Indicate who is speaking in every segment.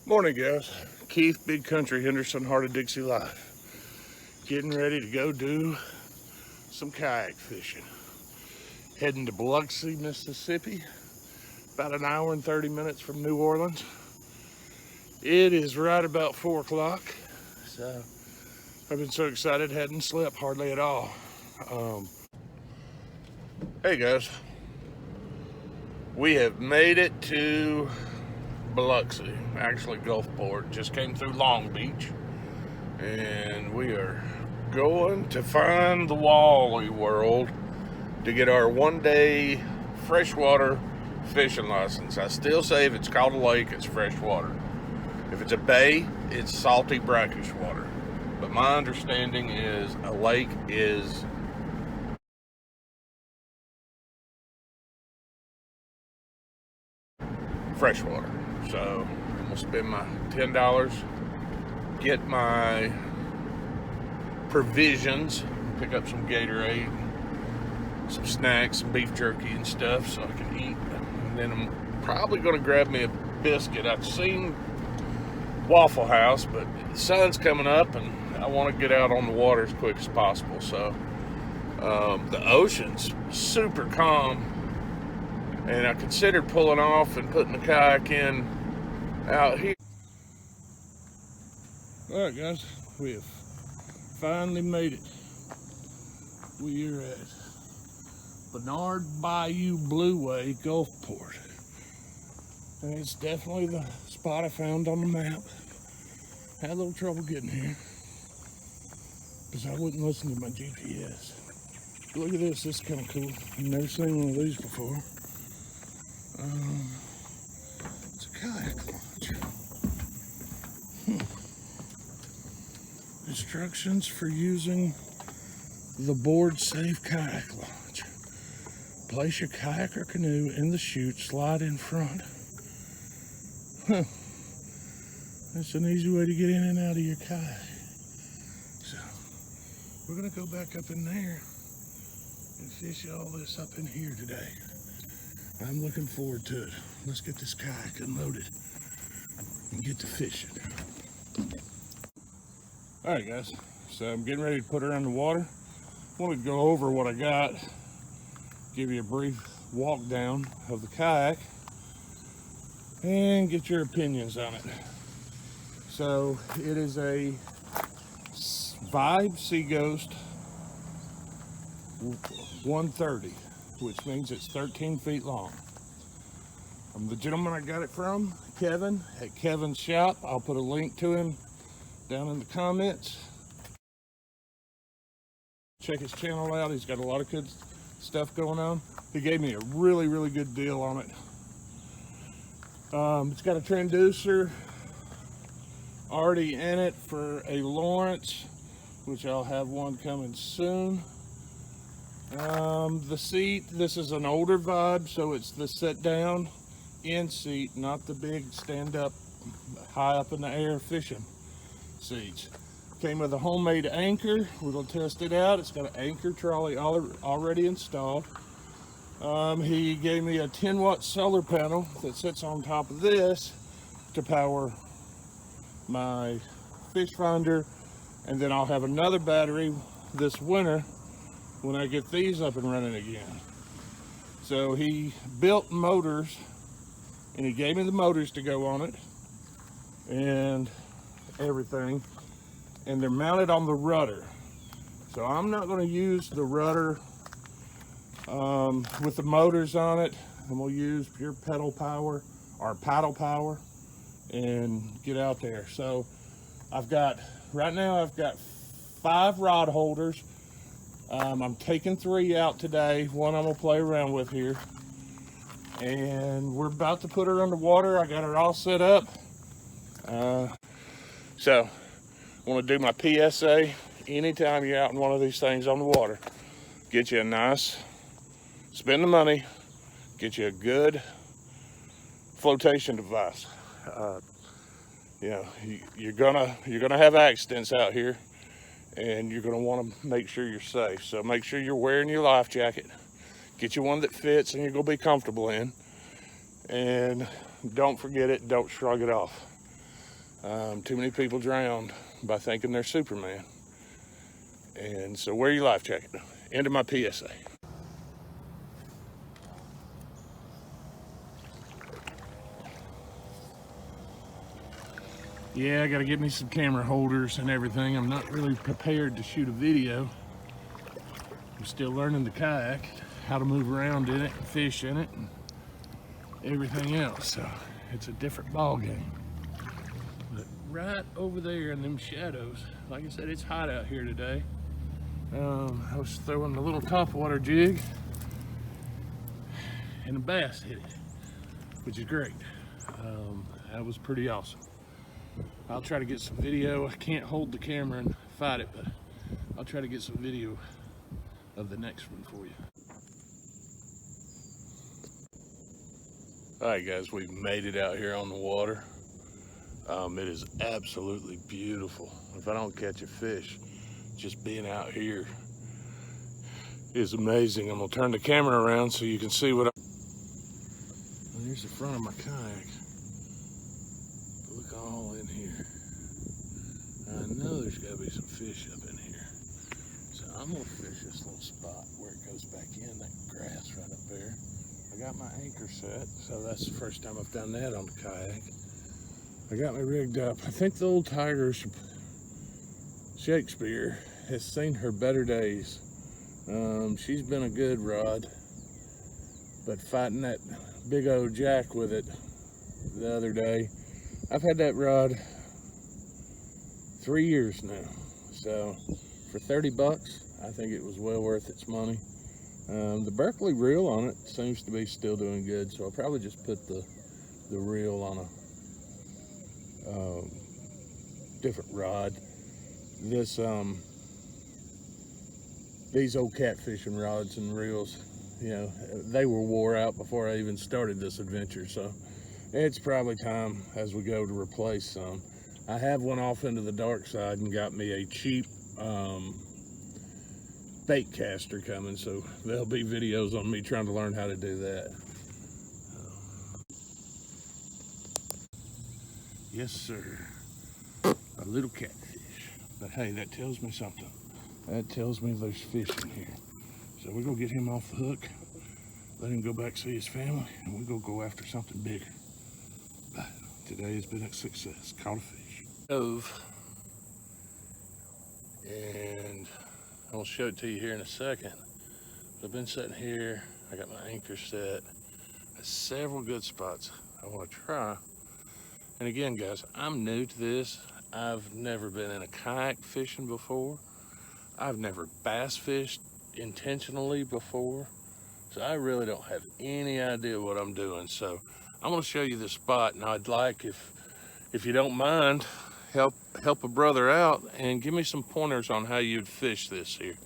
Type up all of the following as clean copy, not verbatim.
Speaker 1: Morning, guys. Keith, Big Country, Henderson, Heart of Dixie Live. Getting ready to go do some kayak fishing. Heading to Biloxi, Mississippi. About an hour and 30 minutes from New Orleans. It is right about 4 o'clock. So I've been so excited, hadn't slept hardly at all. Hey guys. We have made it to Biloxi, actually Gulfport. Just came through Long Beach, and we are going to find the Wally World to get our one-day freshwater fishing license. I still say if it's called a lake, it's freshwater. If it's a bay, it's salty, brackish water. But my understanding is a lake is freshwater. So I'm gonna spend my $10, get my provisions, pick up some Gatorade, some snacks, some beef jerky and stuff so I can eat. And then I'm probably gonna grab me a biscuit. I've seen Waffle House, but the sun's coming up and I want to get out on the water as quick as possible. So the ocean's super calm, and I considered pulling off and putting the kayak in out here. All right, guys, we have finally made it. We are at Bernard Bayou Blueway, Gulfport. And it's definitely the spot I found on the map. Had a little trouble getting here because I wouldn't listen to my GPS. But look at this, this is kind of cool. I've never seen one of these before. It's a kayak launch. Instructions for using the board safe kayak launch. Place your kayak or canoe in the chute, slide in front. Huh. That's an easy way to get in and out of your kayak. So we're gonna go back up in there and fish all this up in here today. I'm looking forward to it. Let's get this kayak unloaded and get to fishing. All right, guys, so I'm getting ready to put her in the water. I wanted to go over what I got, give you a brief walk down of the kayak, and get your opinions on it. So it is a Vibe Sea Ghost 130, which means it's 13 feet long. The gentleman I got it from, Kevin, at Kevin's shop. I'll put a link to him down in the comments. Check his channel out. He's got a lot of good stuff going on. He gave me a really good deal on it. It's got a transducer already in it for a Lawrence, which I'll have one coming soon. The seat, this is an older Vibe, so it's the sit down in seat, not the big stand up high up in the air fishing seats. Came with a homemade anchor. We're gonna test it out. It's got an anchor trolley already installed. He gave me a 10-watt solar panel that sits on top of this to power my fish finder, and then I'll have another battery this winter when I get these up and running again. So he built motors, and he gave me the motors to go on it and everything, and they're mounted on the rudder. So I'm not going to use the rudder with the motors on it. I'm going to use pure pedal power or paddle power and get out there. So right now I've got 5 rod holders. I'm taking 3 out today. One I'm gonna play around with here, and we're about to put her underwater. I got her all set up. So I want to do my PSA. Anytime you're out in one of these things on the water, get you a nice, spend the money, get you a good flotation device. You know, you're gonna have accidents out here, and you're gonna want to make sure you're safe. So make sure you're wearing your life jacket. Get you one that fits and you're gonna be comfortable in. And don't forget it, don't shrug it off. Too many people drowned by thinking they're Superman. And so wear your life jacket. End of my PSA. Yeah, I gotta get me some camera holders and everything. I'm not really prepared to shoot a video. I'm still learning the kayak, how to move around in it, and fish in it, and everything else. So it's a different ball game. But right over there in them shadows, like I said, it's hot out here today. I was throwing a little topwater jig, and a bass hit it, which is great. That was pretty awesome. I'll try to get some video. I can't hold the camera and fight it, but I'll try to get some video of the next one for you. All right, guys, we've made it out here on the water. It is absolutely beautiful. If I don't catch a fish, just being out here is amazing. I'm gonna turn the camera around so you can see what There's the front of my kayak. Look all in here. I know there's gotta be some fish up in here. So I'm gonna fish this little spot where it goes back in, that grass right up there. I got my anchor set, so that's the first time I've done that on the kayak. I got me rigged up. I think the old Tiger Shakespeare has seen her better days. She's been a good rod, but fighting that big old jack with it the other day, I've had that rod 3 years now. So for 30 bucks, I think it was well worth its money. The Berkeley reel on it seems to be still doing good, so I'll probably just put the reel on a different rod. These old catfishing rods and reels, you know, they were wore out before I even started this adventure, so it's probably time as we go to replace some. I have went off into the dark side and got me a cheap bait caster coming, so there'll be videos on me trying to learn how to do that. Yes, sir. A little catfish. But hey, that tells me something. That tells me there's fish in here. So we're gonna get him off the hook, let him go back see his family, and we're gonna go after something bigger. But today has been a success. Caught a fish. And I'll show it to you here in a second. I've been sitting here, I got my anchor set. There's several good spots I wanna try. And again, guys, I'm new to this. I've never been in a kayak fishing before. I've never bass fished intentionally before. So I really don't have any idea what I'm doing. So I'm gonna show you this spot, and I'd like, if you don't mind, help a brother out and give me some pointers on how you'd fish this here.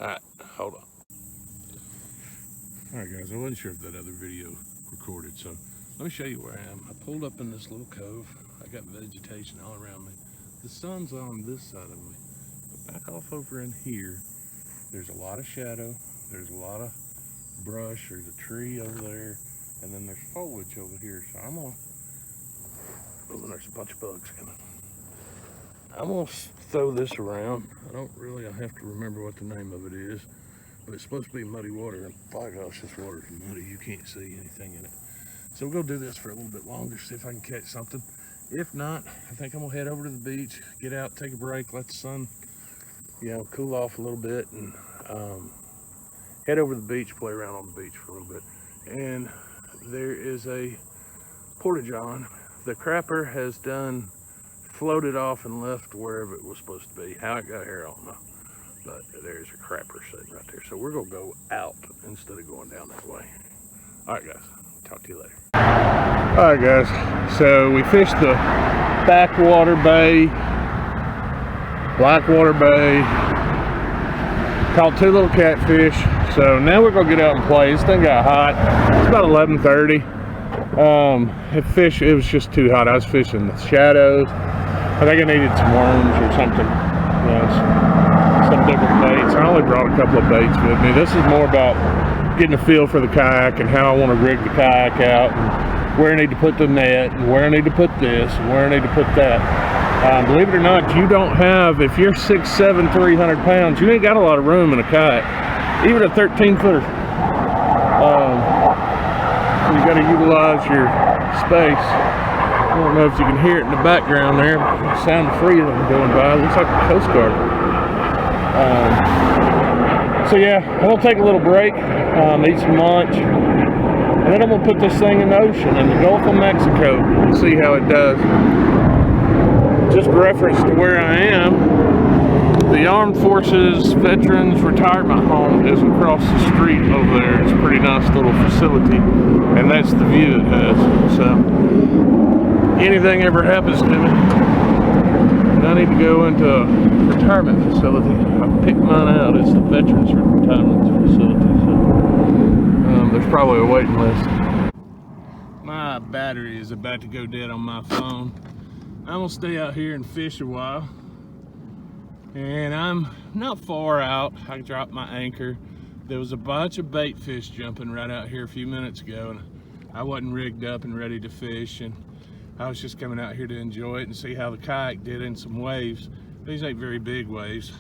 Speaker 1: All right, hold on. All right, guys, I wasn't sure if that other video recorded, so let me show you where I am. I pulled up in this little cove. I got vegetation all around me. The sun's on this side of me. But back off over in here, there's a lot of shadow. There's a lot of brush. There's a tree over there. And then there's foliage over here. So I'm gonna, oh, there's a bunch of bugs coming. I'm gonna throw this around. I have to remember what the name of it is. But it's supposed to be muddy water. And by gosh, this water's muddy. You can't see anything in it. So we'll go do this for a little bit longer, see if I can catch something. If not, I think I'm gonna head over to the beach, get out, take a break, let the sun, you know, cool off a little bit, and head over to the beach, play around on the beach for a little bit. And there is a porta-john. The crapper has done floated off and left wherever it was supposed to be. How it got here, I don't know. But there's a crapper sitting right there. So we're gonna go out instead of going down that way. All right, guys. Talk to you later. All right, guys, so we fished the Backwater Bay, Blackwater Bay, caught 2 little catfish. So now we're gonna get out and play. This thing got hot. It's about 11:30. It was just too hot. I was fishing the shadows. I think I needed some worms or something, you know, some different baits. I only brought a couple of baits with me. This is more about getting a feel for the kayak and how I want to rig the kayak out, and where I need to put the net, and where I need to put this, and where I need to put that. Believe it or not, you don't have, if you're 6'7", 300 pounds, you ain't got a lot of room in a kayak, even a 13-footer. You got to utilize your space. I don't know if you can hear it in the background there, but the sound of freedom going by. It looks like the Coast Guard. So yeah, I'm gonna take a little break, eat some lunch, and then I'm gonna put this thing in the ocean, in the Gulf of Mexico, and see how it does. Just reference to where I am, the Armed Forces Veterans Retirement Home is across the street over there. It's a pretty nice little facility, and that's the view it has. So, anything ever happens to me, and I need to go into a retirement facility, I picked mine out. It's the Veterans Retirement Facility, so there's probably a waiting list. My battery is about to go dead on my phone. I'm gonna stay out here and fish a while, and I'm not far out. I dropped my anchor. There was a bunch of bait fish jumping right out here a few minutes ago, and I wasn't rigged up and ready to fish, and I was just coming out here to enjoy it and see how the kayak did in some waves. These ain't very big waves,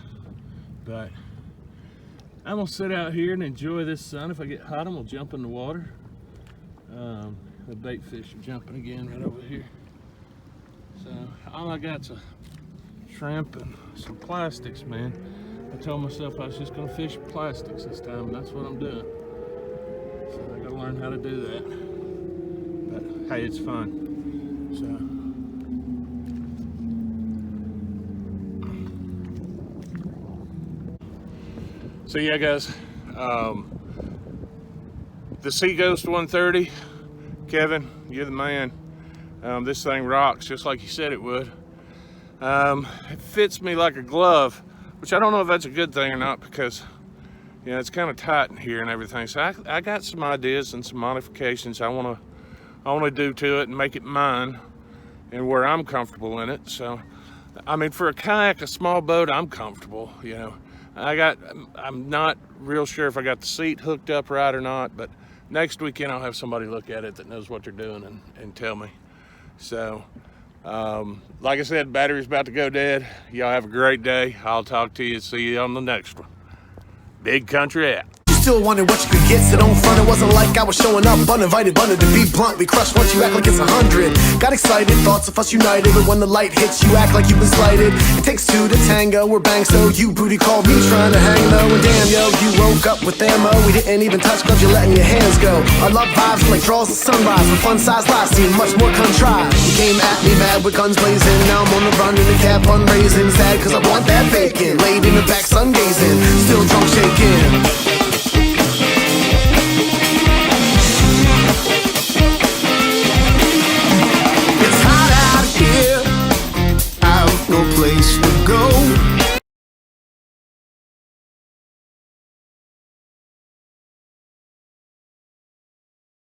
Speaker 1: but I'm gonna sit out here and enjoy this sun. If I get hot, I'm gonna jump in the water. The bait fish are jumping again right over here. So all I got's a shrimp and some plastics, man. I told myself I was just gonna fish plastics this time, and that's what I'm doing. So I gotta learn how to do that. But hey, it's fun. So yeah, guys, the Sea Ghost130, Kevin, you're the man. This thing rocks just like you said it would. It fits me like a glove, which I don't know if that's a good thing or not, because you know it's kind of tight in here and everything. So I got some ideas and some modifications I want to do to it and make it mine and where I'm comfortable in it. So I mean, for a kayak, a small boat, I'm comfortable, you know. I'm not real sure if I got the seat hooked up right or not, but next weekend I'll have somebody look at it that knows what they're doing and tell me. So like I said, battery's about to go dead. Y'all have a great day. I'll talk to you. See you on the next one. Big Country out.
Speaker 2: Still wondering what you could get, so don't front. It wasn't like I was showing up uninvited, to be blunt. We crushed once you act like it's 100. Got excited, thoughts of us united, but when the light hits, you act like you've been slighted. It takes two to tango, we're bang, so you booty called me trying to hang low. And damn, yo, you woke up with ammo. We didn't even touch gloves, you're letting your hands go. Our love vibes like draws of sunrise, with fun-sized lives seem much more contrived. You came at me mad with guns blazing, now I'm on the run in the cab fund raising. Sad cause I want that bacon, laid in the back sun gazing. Still